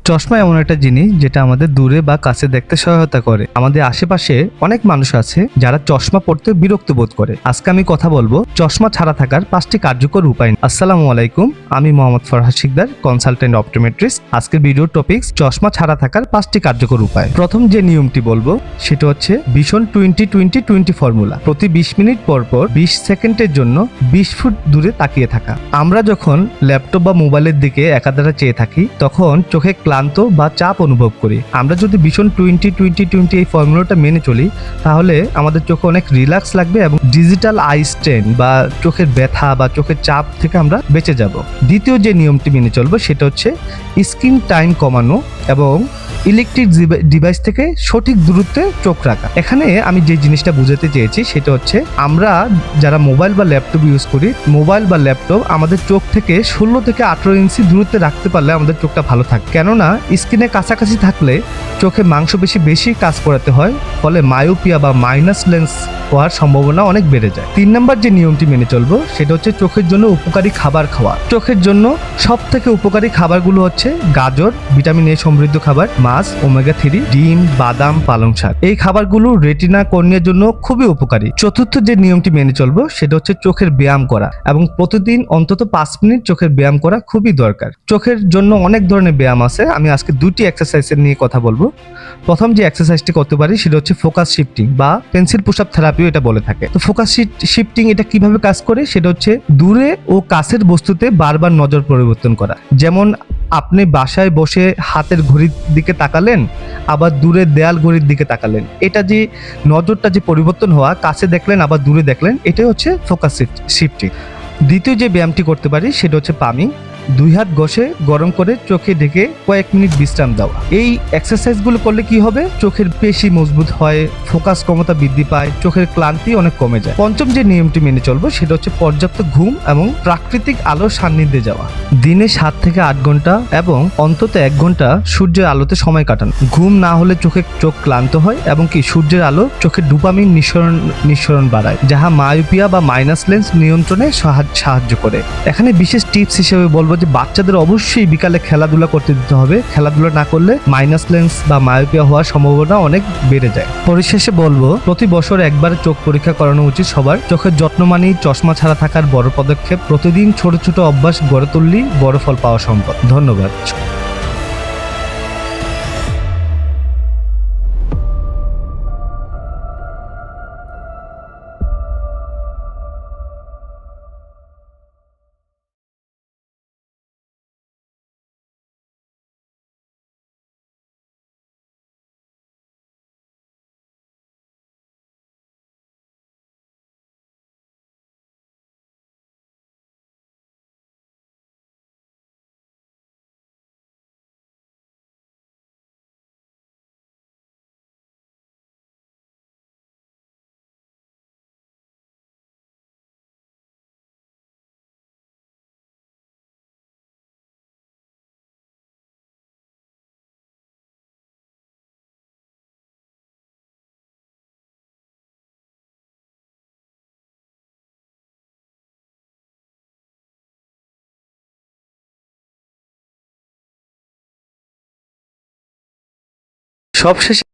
চশমা এমন একটা জিনিস যেটা আমাদের দূরে বা কাছে দেখতে সহায়তা করে। আমাদের আশেপাশে অনেক মানুষ আছে যারা চশমা পড়তে বিরক্ত বোধ করে। আজকে আমি কথা বলবো চশমা ছাড়া থাকার 5টি কার্যকর উপায়। আসসালামু আলাইকুম, আমি মোহাম্মদ ফরহাদ শিকদার, কনসালটেন্ট অপটোমেট্রিস্ট। আজকের ভিডিওর টপিকস চশমা ছাড়া থাকার 5টি কার্যকর উপায়। প্রথম যে নিয়মটি বলবো সেটা হচ্ছে ভিশন 20-20-20 ফর্মুলা। প্রতি 20 মিনিট পর পর 20 সেকেন্ডের জন্য 20 ফুট দূরে তাকিয়ে থাকা। আমরা যখন ল্যাপটপ বা মোবাইলের দিকে একাধারে চেয়ে থাকি তখন চোখে ক্লান্ত বা চাপ অনুভব করি। আমরা যদি ভিশন 20-20-20 এই ফর্মুলাটা মেনে চলি তাহলে আমাদের চোখে অনেক রিল্যাক্স লাগবে এবং ডিজিটাল আই স্ট্রেন বা চোখের ব্যথা বা চোখের চাপ থেকে আমরা বেঁচে যাব। দ্বিতীয় যে নিয়মটি মেনে চলবো সেটা হচ্ছে স্ক্রিন টাইম কমানো এবং ইলেকট্রিক ডিভাইস থেকে সঠিক দূরত্বে চোখ রাখা। এখানে আমি যে জিনিসটা বুঝাতে চেয়েছি সেটা হচ্ছে আমরা যারা মোবাইল বা ল্যাপটপ ইউজ করি, মোবাইল বা ল্যাপটপ আমাদের চোখ থেকে 16 থেকে 18 ইঞ্চি দূরত্বে রাখতে পারলে আমাদের চোখটা ভালো থাকে। কেননা স্ক্রিনের কাছাকাছি থাকলে চোখে মাংসপেশি বেশি কাজ করাতে হয়, ফলে মায়োপিয়া বা মাইনাস লেন্স হওয়ার সম্ভাবনা অনেক বেড়ে যায়। 3 নম্বর যে নিয়মটি মেনে চলবো সেটা হচ্ছে চোখের জন্য উপকারী খাবার খাওয়া। চোখের জন্য সব থেকে উপকারী খাবারগুলো হচ্ছে গাজর, ভিটামিন এ সমৃদ্ধ খাবার, মাছ, ওমেগা 3, ডিম, বাদাম, পালং শাক। এই খাবারগুলো রেটিনা কর্নিয়ার জন্য খুবই উপকারী। চতুর্থ যে নিয়মটি মেনে চলবো সেটা হচ্ছে চোখের ব্যায়াম করা এবং প্রতিদিন অন্তত 5 মিনিট চোখের ব্যায়াম করা খুবই দরকার। চোখের জন্য অনেক ধরনের ব্যায়াম আছে, আমি আজকে 2টি এক্সারসাইজের নিয়ে কথা বলবো। প্রথম যে এক্সারসাইজটি করতে পারি সেটা হচ্ছে ফোকাস শিফটিং বা পেন্সিল পুশ আপ থেরাপিও এটা বলে থাকে। তো ফোকাস শিফটিং এটা কিভাবে কাজ করে সেটা হচ্ছে দূরে ও কাছের বস্তুতে বারবার নজর পরিবর্তন করা। যেমন আপনি বাসায় বসে হাতের ঘড়ির দিকে তাকালেন, আবার দূরে দেয়াল ঘড়ির দিকে তাকালেন। এটা যে নজরটা যে পরিবর্তন হওয়া, কাছে দেখলেন আবার দূরে দেখলেন, এটাই হচ্ছে ফোকাস শিফটিং। দ্বিতীয় যে ব্যায়ামটি করতে পারি সেটা হচ্ছে পামিং। 2 হাত ঘষে গরম করে চোখে ঢেকে কয়েক মিনিট বিশ্রাম দেওয়া। এই এক্সারসাইজগুলো করলে কি হবে, চোখের পেশি মজবুত হয়, ফোকাস ক্ষমতা বৃদ্ধি পায়, চোখের ক্লান্তি অনেক কমে যায়। পঞ্চম যে নিয়মটি মেনে চলবো সেটা হচ্ছে পর্যাপ্ত ঘুম এবং প্রাকৃতিক আলোর সান্নিধ্যে যাওয়া। দিনে 7 থেকে 8 ঘন্টা এবং অন্তত 1 ঘন্টা সূর্যের আলোতে সময় কাটান। ঘুম না হলে চোখ ক্লান্ত হয় এবং কি সূর্যের আলো চোখের ডোপামিন নিঃসরণ বাড়ায়, যাহা মায়োপিয়া বা মাইনাস লেন্স নিয়ন্ত্রণে সাহায্য করে। এখানে বিশেষ টিপস হিসেবে বলবো যে বাচ্চাদের অবশ্যই বিকালে খেলাধুলা করতে দিতে হবে। খেলাধুলা না করলে মাইনাস লেন্স বা মায়োপিয়া হওয়ার সম্ভাবনা অনেক বেড়ে যায়। পরিশেষে বলবো প্রতি বছর একবার চোখ পরীক্ষা করানো উচিত সবার। চোখের যত্ন মানেই চশমা ছাড়া থাকার বড় পদক্ষেপ। প্রতিদিন ছোট ছোট অভ্যাস গড়ে তুললেই বড় ফল পাওয়া সম্ভব। ধন্যবাদ। সবশেষে